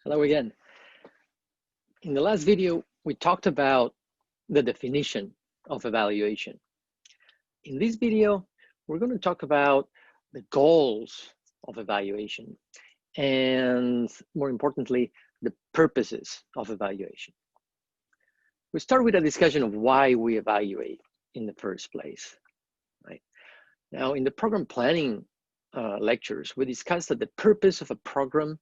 Hello again. In the last video, we talked about the definition of evaluation. In this video, we're going to talk about the goals of evaluation and, more importantly, the purposes of evaluation. We start with a discussion of why we evaluate in the first place. Right? Now, in the program planning lectures, we discussed that the purpose of a program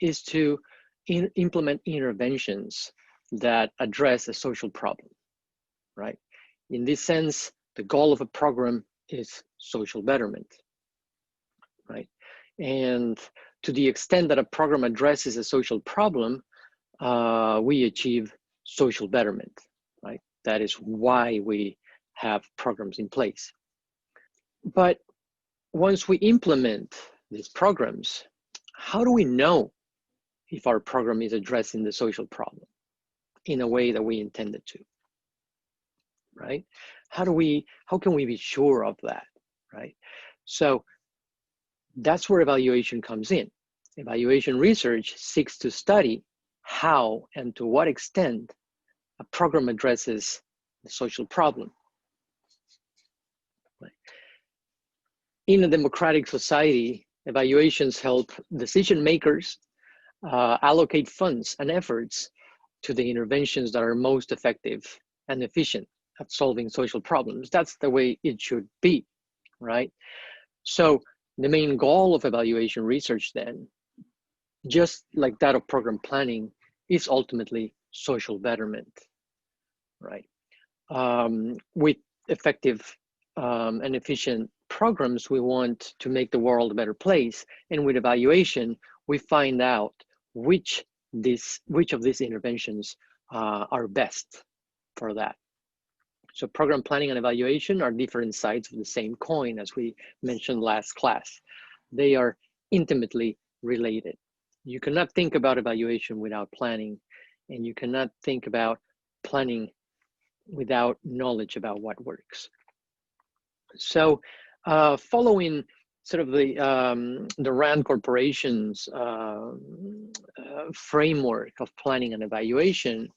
is to implement interventions that address a social problem, right? In this sense, the goal of a program is social betterment, right? And to the extent that a program addresses a social problem, we achieve social betterment, right? That is why we have programs in place. But once we implement these programs, how do we know if our program is addressing the social problem in a way that we intended to, right? How can we be sure of that, right? So that's where evaluation comes in. Evaluation research seeks to study how and to what extent a program addresses the social problem. Right? In a democratic society, evaluations help decision makers allocate funds and efforts to the interventions that are most effective and efficient at solving social problems. That's the way it should be, right? So the main goal of evaluation research then, just like that of program planning, is ultimately social betterment, right? With effective and efficient programs, we want to make the world a better place. And with evaluation, we find out which of these interventions are best for that. So program planning and evaluation are different sides of the same coin, as we mentioned last class. They are intimately related. You cannot think about evaluation without planning, and you cannot think about planning without knowledge about what works. So following sort of the RAND Corporation's framework of planning and evaluation,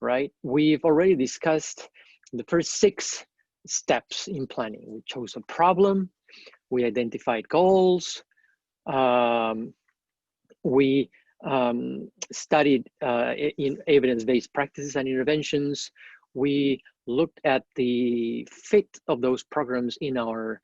right? We've already discussed the first 6 steps in planning. We chose a problem, we identified goals, we studied in evidence-based practices and interventions. We looked at the fit of those programs in our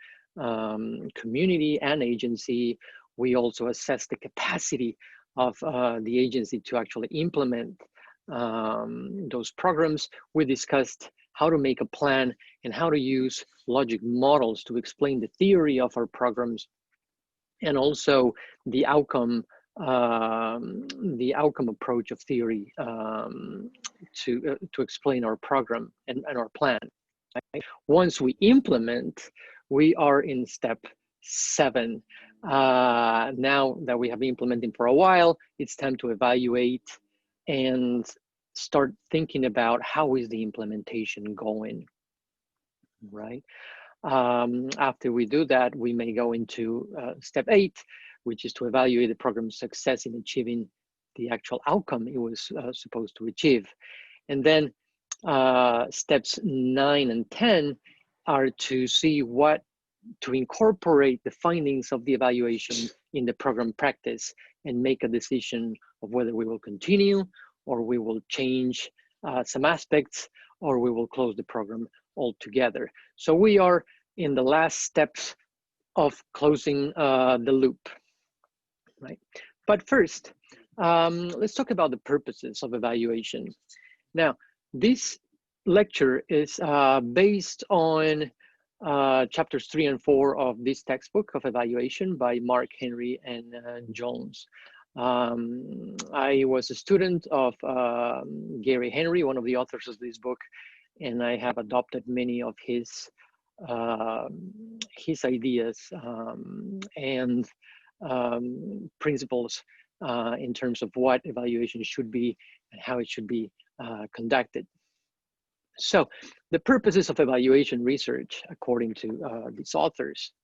community and agency. We also assessed the capacity of the agency to actually implement those programs. We discussed how to make a plan and how to use logic models to explain the theory of our programs, and also the outcome approach of theory to explain our program and our plan. Right? Once we implement, we are in step 7. Now that we have been implementing for a while, it's time to evaluate and start thinking about how is the implementation going, right? After we do that, we may go into step 8, which is to evaluate the program's success in achieving the actual outcome it was supposed to achieve. And then steps 9 and 10 are to see to incorporate the findings of the evaluation in the program practice and make a decision of whether we will continue or we will change some aspects or we will close the program altogether. So we are in the last steps of closing the loop, right? But first, let's talk about the purposes of evaluation. Now, this lecture is based on chapters 3 and 4 of this textbook of evaluation by Mark Henry and Jones. I was a student of Gary Henry, one of the authors of this book, and I have adopted many of his ideas and principles in terms of what evaluation should be and how it should be conducted. So the purposes of evaluation research, according to these authors,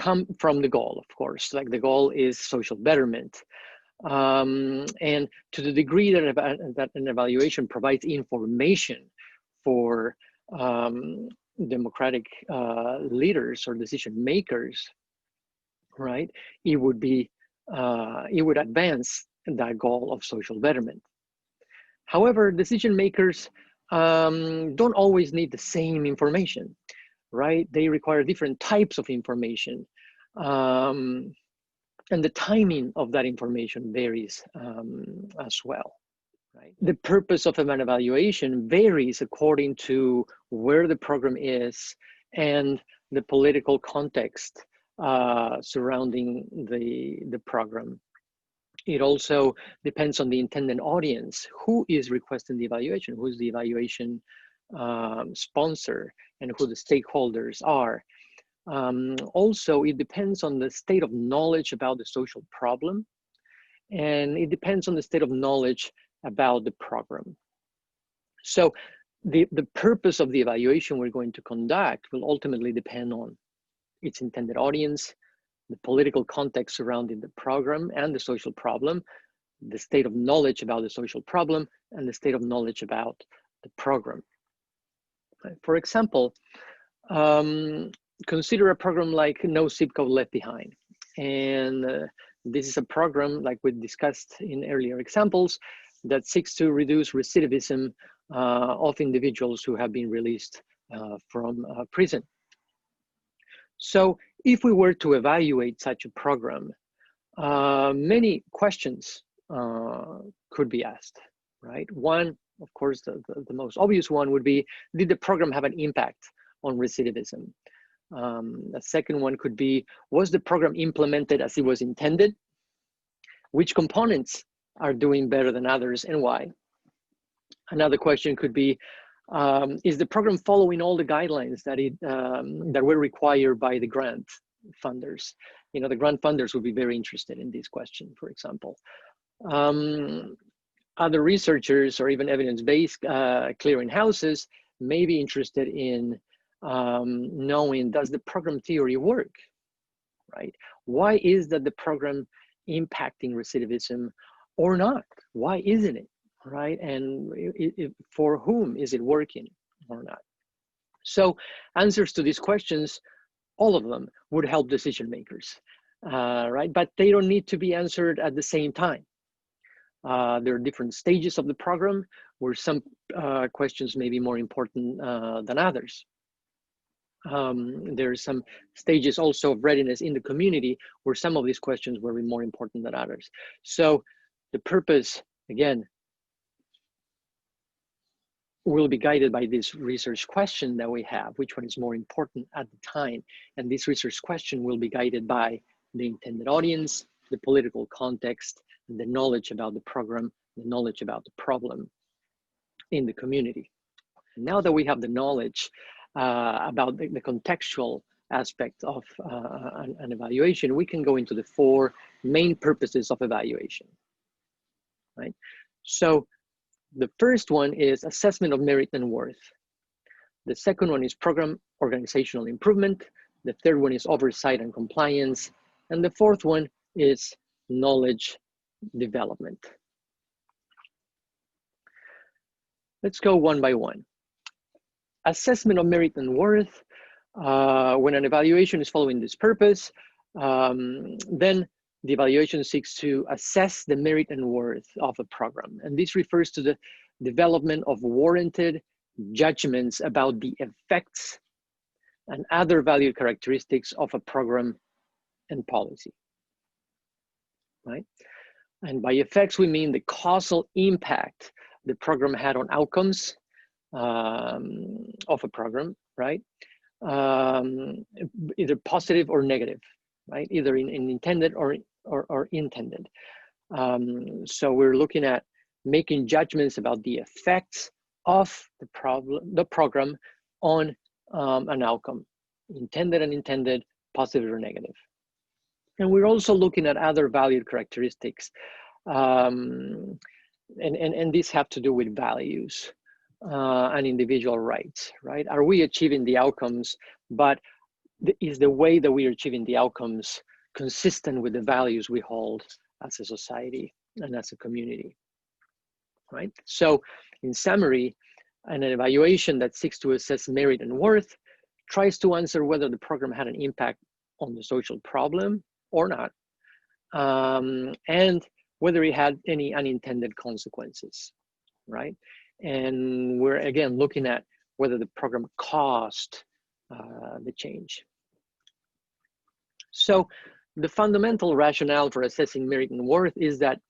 come from the goal, of course. Like the goal is social betterment. And to the degree that an evaluation provides information for democratic leaders or decision makers, right? It would advance that goal of social betterment. However, decision makers don't always need the same information, right? They require different types of information. And the timing of that information varies as well. Right? The purpose of an evaluation varies according to where the program is and the political context surrounding the program. It also depends on the intended audience. Who is requesting the evaluation? Who's the evaluation sponsor, and who the stakeholders are. Also, it depends on the state of knowledge about the social problem, and it depends on the state of knowledge about the program. So the purpose of the evaluation we're going to conduct will ultimately depend on its intended audience, the political context surrounding the program and the social problem, the state of knowledge about the social problem, and the state of knowledge about the program. For example, consider a program like No Zip Code Left Behind. And this is a program, like we discussed in earlier examples, that seeks to reduce recidivism of individuals who have been released from prison. So if we were to evaluate such a program, many questions could be asked, right? One, of course, the most obvious one would be, did the program have an impact on recidivism? A second one could be, was the program implemented as it was intended? Which components are doing better than others, and why? Another question could be, is the program following all the guidelines that were required by the grant funders? You know, the grant funders would be very interested in this question, for example. Other researchers or even evidence-based clearinghouses may be interested in knowing, does the program theory work, right? Why is that the program impacting recidivism or not? Why isn't it, right? And for whom is it working or not? So answers to these questions, all of them would help decision makers, right? But they don't need to be answered at the same time. There are different stages of the program where some questions may be more important than others. There are some stages also of readiness in the community where some of these questions will be more important than others. So the purpose, again, will be guided by this research question that we have, which one is more important at the time. And this research question will be guided by the intended audience, the political context, the knowledge about the program, the knowledge about the problem in the community. Now that we have the knowledge about the contextual aspect of an evaluation, we can go into the four main purposes of evaluation, right? So the first one is assessment of merit and worth. The second one is program organizational improvement. The third one is oversight and compliance. And the fourth one is knowledge development. Let's go one by one. Assessment of merit and worth. When an evaluation is following this purpose, then the evaluation seeks to assess the merit and worth of a program. And this refers to the development of warranted judgments about the effects and other valued characteristics of a program and policy, right? And by effects, we mean the causal impact the program had on outcomes of a program, right? Either positive or negative, right? Either in intended or intended. So we're looking at making judgments about the effects of the program on an outcome, intended and intended, positive or negative. And we're also looking at other valued characteristics. And these have to do with values and individual rights, right? Are we achieving the outcomes, but is the way that we are achieving the outcomes consistent with the values we hold as a society and as a community, right? So in summary, an evaluation that seeks to assess merit and worth tries to answer whether the program had an impact on the social problem or not, and whether it had any unintended consequences, right? And we're again looking at whether the program caused the change. So the fundamental rationale for assessing merit and worth is that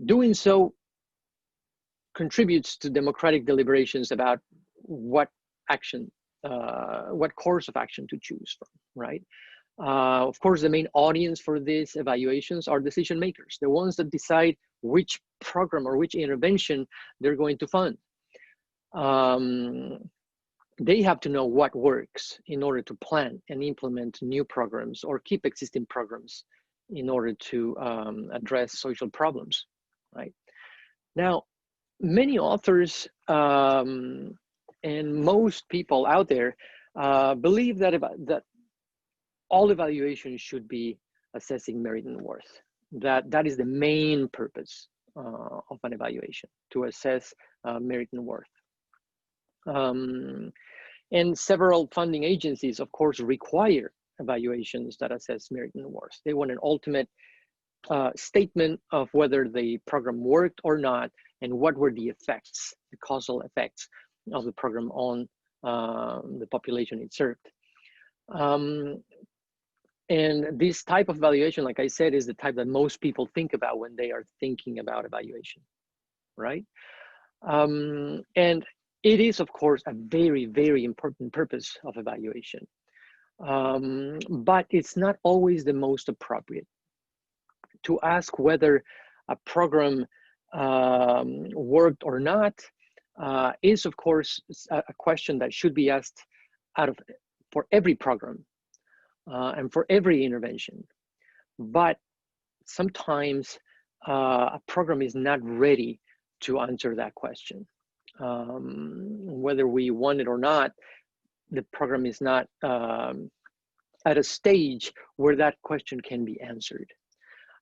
doing so contributes to democratic deliberations about what action, what course of action to choose from, right? Of course, the main audience for these evaluations are decision makers, the ones that decide which program or which intervention they're going to fund. They have to know what works in order to plan and implement new programs or keep existing programs in order to address social problems, right? Now, many authors and most people out there believe that all evaluations should be assessing merit and worth. That is the main purpose of an evaluation, to assess merit and worth. And several funding agencies, of course, require evaluations that assess merit and worth. They want an ultimate statement of whether the program worked or not, and what were the effects, the causal effects of the program on the population it served. And this type of evaluation, like I said, is the type that most people think about when they are thinking about evaluation, right? And it is, of course, a very, very important purpose of evaluation, but it's not always the most appropriate. To ask whether a program worked or not is, of course, a question that should be asked for every program and for every intervention. But sometimes a program is not ready to answer that question. Whether we want it or not, the program is not at a stage where that question can be answered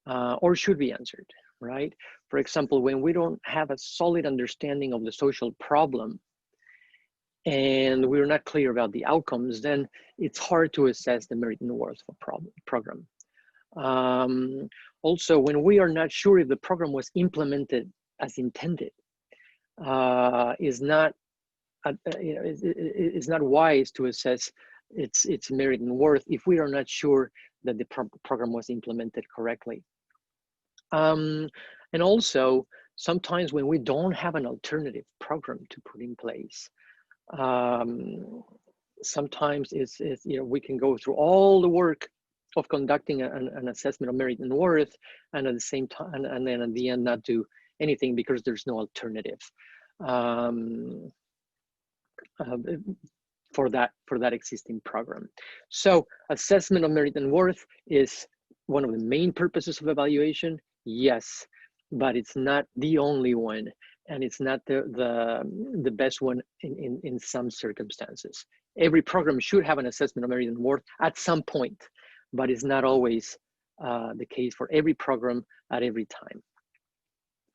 or should be answered, right? For example, when we don't have a solid understanding of the social problem and we're not clear about the outcomes, then it's hard to assess the merit and worth of a program. Also, when we are not sure if the program was implemented as intended, is not wise to assess its merit and worth if we are not sure that the program was implemented correctly. And also, sometimes when we don't have an alternative program to put in place, sometimes we can go through all the work of conducting an assessment of merit and worth, and at the same time, and then at the end not do anything because there's no alternative for that existing program. So assessment of merit and worth is one of the main purposes of evaluation, yes, but it's not the only one, and it's not the best one in some circumstances. Every program should have an assessment of merit and worth at some point, but it's not always the case for every program at every time.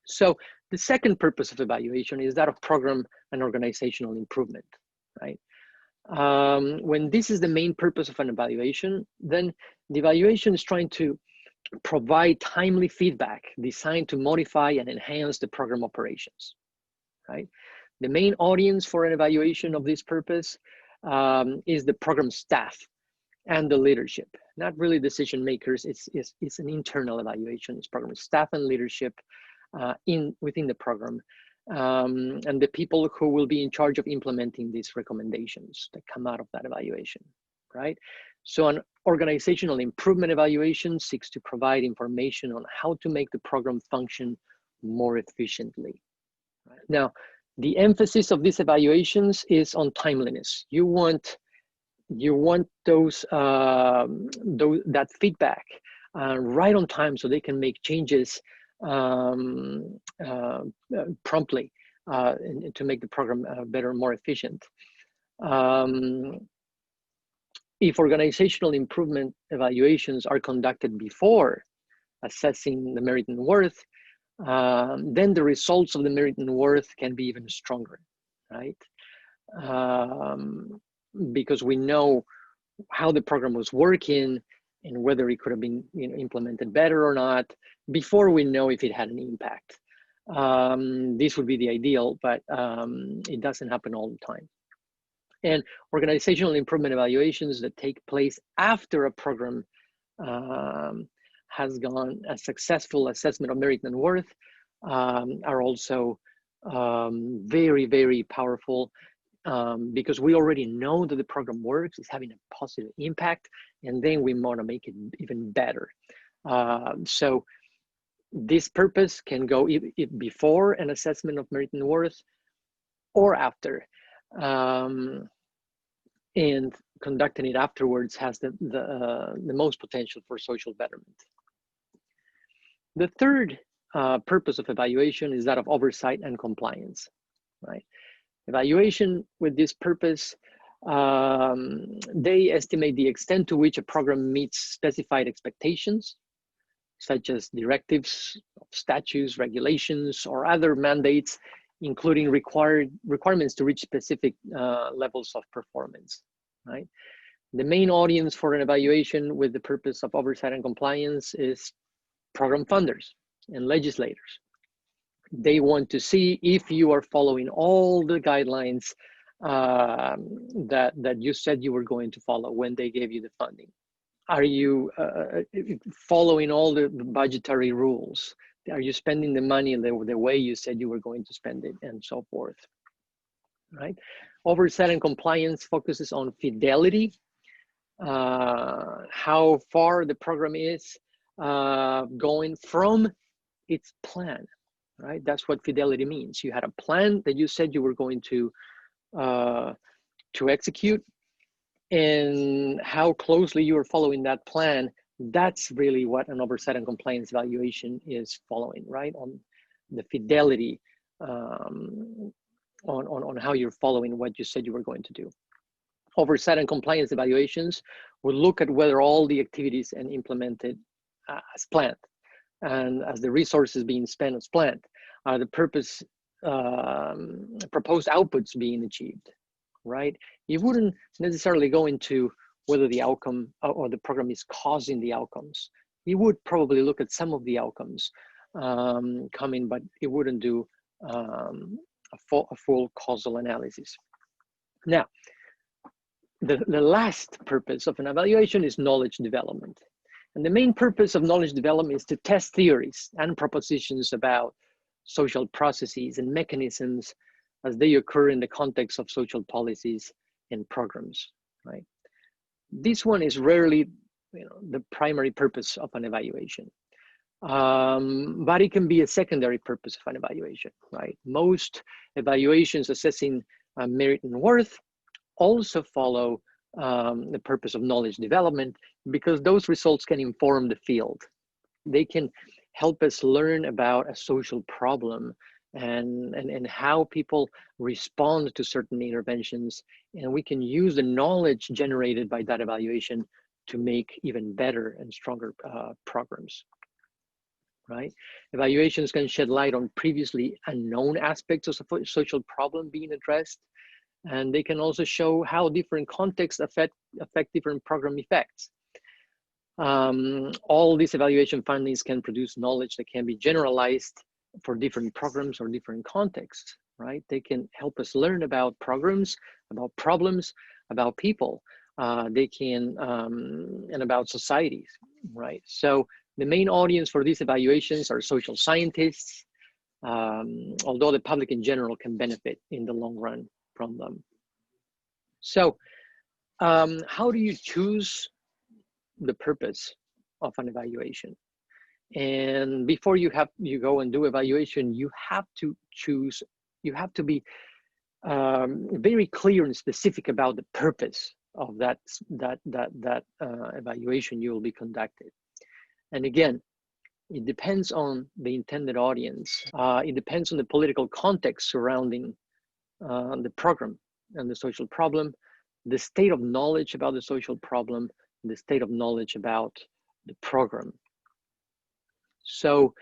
So the second purpose of evaluation is that of program and organizational improvement, right? When this is the main purpose of an evaluation, then the evaluation is trying to provide timely feedback designed to modify and enhance the program operations, right? The main audience for an evaluation of this purpose is the program staff and the leadership, not really decision makers. It's an internal evaluation. It's program staff and leadership within the program, and the people who will be in charge of implementing these recommendations that come out of that evaluation, right? So an organizational improvement evaluation seeks to provide information on how to make the program function more efficiently. Right? Now, the emphasis of these evaluations is on timeliness. You want that feedback right on time so they can make changes promptly and to make the program better, more efficient. If organizational improvement evaluations are conducted before assessing the merit and worth, then the results of the merit and worth can be even stronger, right? Because we know how the program was working and whether it could have been implemented better or not before we know if it had an impact. This would be the ideal, but it doesn't happen all the time. And organizational improvement evaluations that take place after a program has gone a successful assessment of merit and worth are also very, very powerful because we already know that the program works, it's having a positive impact, and then we want to make it even better. So this purpose can go before an assessment of merit and worth or after. And conducting it afterwards has the most potential for social betterment. The third purpose of evaluation is that of oversight and compliance, right? Evaluation with this purpose, they estimate the extent to which a program meets specified expectations, such as directives, statutes, regulations, or other mandates, including requirements to reach specific levels of performance, right? The main audience for an evaluation with the purpose of oversight and compliance is program funders and legislators. They want to see if you are following all the guidelines that you said you were going to follow when they gave you the funding. Are you following all the budgetary rules? Are you spending the money the way you said you were going to spend it, and so forth, right? Oversight and compliance focuses on fidelity, how far the program is going from its plan, right? That's what fidelity means. You had a plan that you said you were going to execute, and how closely you are following that plan. That's really what an oversight and compliance evaluation is following, right? On the fidelity, on how you're following what you said you were going to do. Oversight and compliance evaluations will look at whether all the activities are implemented as planned, and as the resources being spent as planned, are the proposed outputs being achieved, right? You wouldn't necessarily go into whether the outcome or the program is causing the outcomes. You would probably look at some of the outcomes coming, but it wouldn't do a full causal analysis. Now, the last purpose of an evaluation is knowledge development. And the main purpose of knowledge development is to test theories and propositions about social processes and mechanisms as they occur in the context of social policies and programs, right? This one is rarely, the primary purpose of an evaluation, but it can be a secondary purpose of an evaluation, right? Most evaluations assessing merit and worth also follow the purpose of knowledge development, because those results can inform the field. They can help us learn about a social problem and how people respond to certain interventions, and we can use the knowledge generated by that evaluation to make even better and stronger programs, right? Evaluations can shed light on previously unknown aspects of a social problem being addressed, and they can also show how different contexts affect different program effects. All these evaluation findings can produce knowledge that can be generalized for different programs or different contexts, right? They can help us learn about programs, about problems, about people. They can, and about societies, right? So the main audience for these evaluations are social scientists, although the public in general can benefit in the long run from them. So how do you choose the purpose of an evaluation? And before you go and do evaluation, you have to choose, you have to be very clear and specific about the purpose of that evaluation you will be conducted. And again, it depends on the intended audience. It depends on the political context surrounding the program and the social problem. the state of knowledge about the social problem, the state of knowledge about the program. So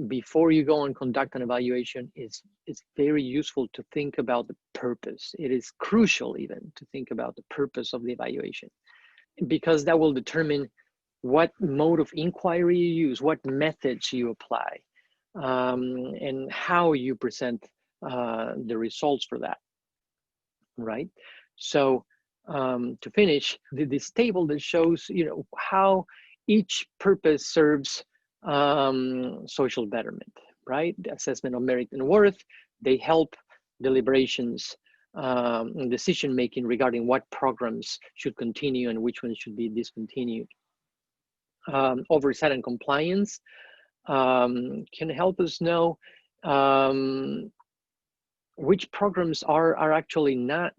before you go and conduct an evaluation, it's very useful to think about the purpose. It is crucial even to think about the purpose of the evaluation, because that will determine what mode of inquiry you use, what methods you apply, and how you present the results for that, right? So to finish, this table that shows, how each purpose serves social betterment, right? The assessment of merit and worth, they help deliberations and decision making regarding what programs should continue and which ones should be discontinued. Oversight and compliance can help us know which programs are actually not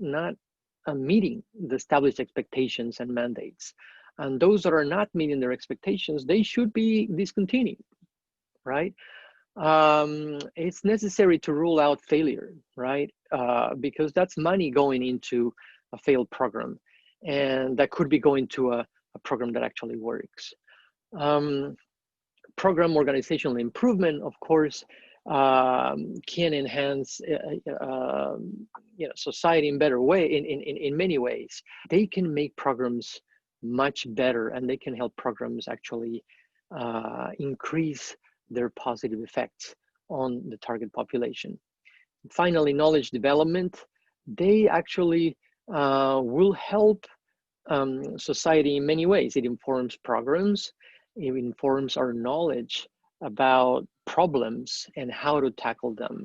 meeting the established expectations and mandates. And those that are not meeting their expectations, they should be discontinued, right? It's necessary to rule out failure, right? Because that's money going into a failed program, and that could be going to a program that actually works. Program organizational improvement, of course, can enhance society in better way, in many ways. They can make programs much better, and they can help programs actually increase their positive effects on the target population. Finally, knowledge development, they actually will help society in many ways. It informs programs, it informs our knowledge about problems and how to tackle them.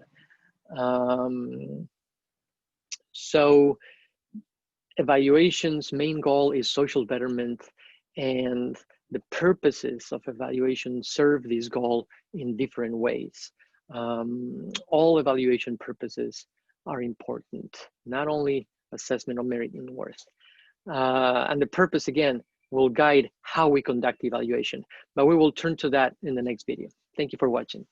So evaluation's main goal is social betterment, and the purposes of evaluation serve this goal in different ways. All evaluation purposes are important, not only assessment of merit and worth. And the purpose, again, will guide how we conduct evaluation, but we will turn to that in the next video. Thank you for watching.